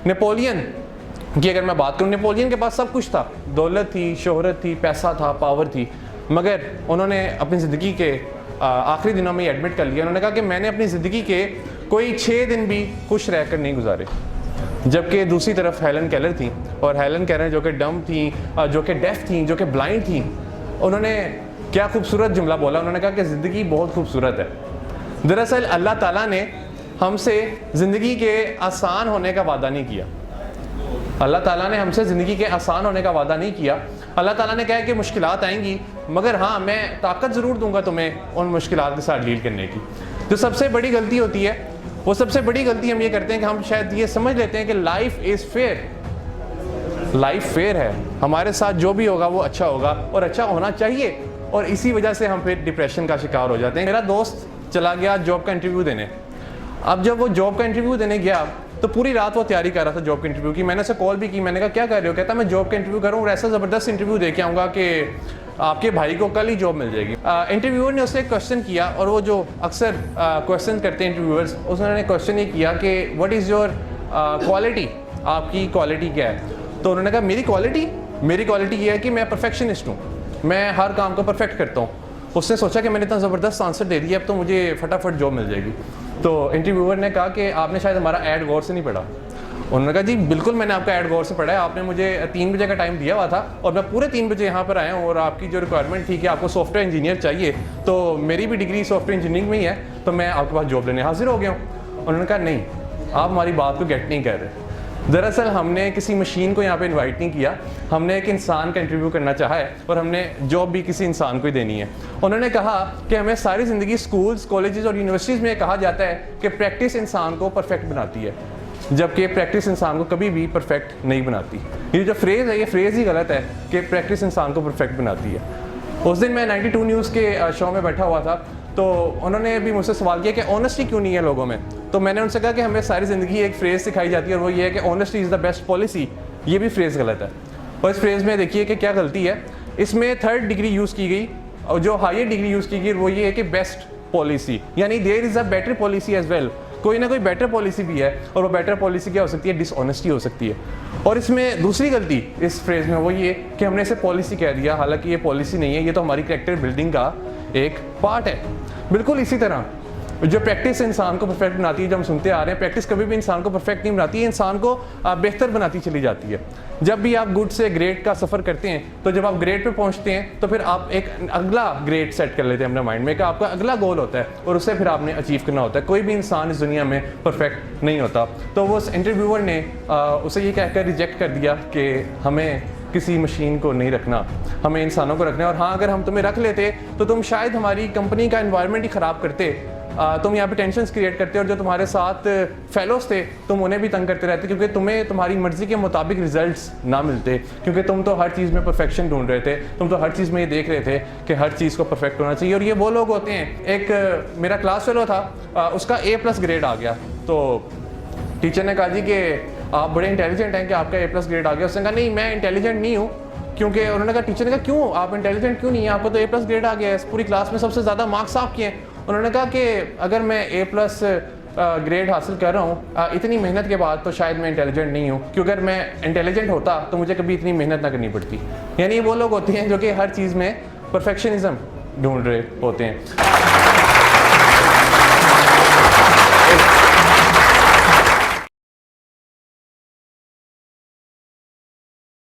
Napoleon की अगर मैं बात करूँ, नेपोलियन के पास सब कुछ था, दौलत थी, शोहरत थी, पैसा था, पावर थी, मगर उन्होंने अपनी ज़िंदगी के आखिरी दिनों में एडमिट कर लिया। उन्होंने कहा कि मैंने अपनी ज़िंदगी के कोई 6 दिन भी खुश रहकर नहीं गुजारे। जबकि दूसरी तरफ हेलन केलर थी, और हेलन केलर जो कि डम थी, जो कि डेफ थी, जो कि ब्लाइंड थी, उन्होंने क्या खूबसूरत जुमला बोला। उन्होंने कहा कि ज़िंदगी बहुत खूबसूरत है। दरअसल अल्लाह ताला ने हमसे ज़िंदगी के आसान होने का वादा नहीं किया। अल्लाह ताला ने हमसे ज़िंदगी के आसान होने का वादा नहीं किया। अल्लाह ताला ने कहा कि मुश्किलात आएंगी, मगर हाँ मैं ताकत ज़रूर दूंगा तुम्हें उन मुश्किलात के साथ डील करने की। जो सबसे बड़ी गलती होती है, वो सबसे बड़ी गलती हम ये करते हैं कि हम शायद ये समझ लेते हैं कि life is fair. Life fair है, हमारे साथ जो भी होगा वो अच्छा होगा और अच्छा होना चाहिए, और इसी वजह से हम फिर डिप्रेशन का शिकार हो जाते हैं। मेरा दोस्त चला गया जॉब का इंटरव्यू देने। अब जब वो जॉब का इंटरव्यू देने गया तो पूरी रात वो तैयारी कर रहा था जॉब के इंटरव्यू की। मैंने उसे कॉल भी की, मैंने कहा क्या कर रहे हो? कहता मैं जॉब का इंटरव्यू कर रहा हूँ और ऐसा ज़बरदस्त इंटरव्यू दे के आऊँगा कि आपके भाई को कल ही जॉब मिल जाएगी। इंटरव्यूअर ने उससे एक क्वेश्चन किया, और वो जो अक्सर क्वेश्चन करते हैं इंटरव्यूअर्स, उसने क्वेश्चन ये किया कि व्हाट इज़ योर क्वालिटी, आपकी क्वालिटी क्या है? तो उन्होंने कहा मेरी क्वालिटी ये है कि मैं परफेक्शनिस्ट हूँ, मैं हर काम को परफेक्ट करता हूँ। उसने सोचा कि मैंने इतना ज़बरदस्त आंसर दे दिया, अब तो मुझे फटाफट जॉब मिल जाएगी। तो इंटरव्यूअर ने कहा कि आपने शायद हमारा ऐड गौर से नहीं पढ़ा। उन्होंने कहा जी बिल्कुल मैंने आपका ऐड गौर से पढ़ा है, आपने मुझे 3 बजे का टाइम दिया हुआ था और मैं पूरे 3 बजे यहाँ पर आया हूँ, और आपकी जो रिक्वायरमेंट थी कि आपको सॉफ्टवेयर इंजीनियर चाहिए, तो मेरी भी डिग्री सॉफ्टवेयर इंजीनियरिंग में ही है, तो मैं आपके पास जॉब लेने हाजिर हो गया हूँ। उन्होंने कहा नहीं, आप हमारी बात को गेट नहीं कर रहे। दरअसल हमने किसी मशीन को यहाँ पे इनवाइट नहीं किया, हमने एक इंसान का इंटरव्यू करना चाहा है, और हमने जॉब भी किसी इंसान को ही देनी है। उन्होंने कहा कि हमें सारी ज़िंदगी स्कूल्स, कॉलेजेस और यूनिवर्सिटीज़ में कहा जाता है कि प्रैक्टिस इंसान को परफेक्ट बनाती है, जबकि प्रैक्टिस इंसान को कभी भी परफेक्ट नहीं बनाती। ये जो फ्रेज़ है, ये फ्रेज़ ही गलत है कि प्रैक्टिस इंसान को परफेक्ट बनाती है। उस दिन मैं 92 न्यूज़ के शो में बैठा हुआ था, तो उन्होंने भी मुझसे सवाल किया कि ऑनेस्टी क्यों नहीं है लोगों में। तो मैंने उनसे कहा कि हमें सारी ज़िंदगी एक फ्रेज़ सिखाई जाती है, और वो ये है कि honesty is the best policy. ये भी फ्रेज़ गलत है, और इस फ्रेज़ में देखिए कि क्या गलती है। इसमें 3rd डिग्री यूज़ की गई, और जो हायर डिग्री यूज़ की गई वो ये है कि बेस्ट पॉलिसी, यानी there is a better policy as well. कोई ना कोई बेटर पॉलिसी भी है, और वो बेटर पॉलिसी क्या हो सकती है? डिसऑनेस्टी हो सकती है। और इसमें दूसरी गलती इस फ्रेज़ में वो ये कि हमने इसे पॉलिसी कह दिया, हालांकि ये पॉलिसी नहीं है, ये तो हमारी कैरेक्टर बिल्डिंग का एक पार्ट है। बिल्कुल इसी तरह जो प्रैक्टिस इंसान को परफेक्ट बनाती है, जो हम सुनते आ रहे हैं, प्रैक्टिस कभी भी इंसान को परफेक्ट नहीं बनाती है, इंसान को बेहतर बनाती चली जाती है। जब भी आप गुड से ग्रेट का सफ़र करते हैं, तो जब आप ग्रेट पे पहुंचते हैं तो फिर आप एक अगला ग्रेट सेट कर लेते हैं अपने माइंड में, कि आपका अगला गोल होता है, और उसे फिर आपने अचीव करना होता है। कोई भी इंसान इस दुनिया में परफेक्ट नहीं होता। तो वो इंटरव्यूअर ने उसे ये कहकर रिजेक्ट कर दिया कि हमें किसी मशीन को नहीं रखना, हमें इंसानों को रखना है, और हाँ अगर हम तुम्हें रख लेते तो तुम शायद हमारी कंपनी का एनवायरनमेंट ही ख़राब करते, तुम यहाँ पे टेंशन्स क्रिएट करते, और जो तुम्हारे साथ फेलोज थे तुम उन्हें भी तंग करते रहते, क्योंकि तुम्हें तुम्हारी मर्जी के मुताबिक रिजल्ट्स ना मिलते, क्योंकि तुम तो हर चीज़ में परफेक्शन ढूंढ रहे थे, तुम तो हर चीज़ में ये देख रहे थे कि हर चीज़ को परफेक्ट होना चाहिए। और ये वो लोग होते हैं, एक मेरा क्लास फेलो था, उसका A+ ग्रेड आ गया, तो टीचर ने कहा जी कि आप बड़े इंटेलिजेंट हैं कि आपका A+ ग्रेड आ गया। उसने कहा नहीं मैं इंटेलिजेंट नहीं हूँ, क्योंकि उन्होंने कहा, टीचर ने कहा क्यों, आप इंटेलिजेंट क्यों नहीं है, आपको तो A+ ग्रेड आ गया है, पूरी क्लास में सबसे ज़्यादा मार्क्स आपके हैं। उन्होंने कहा कि अगर मैं A+ ग्रेड हासिल कर रहा हूँ इतनी मेहनत के बाद, तो शायद मैं इंटेलिजेंट नहीं हूँ, क्योंकि अगर मैं इंटेलिजेंट होता तो मुझे कभी इतनी मेहनत ना करनी पड़ती। यानी वो लोग होते हैं जो कि हर चीज़ में परफेक्शनिज्म ढूंढ रहे होते हैं।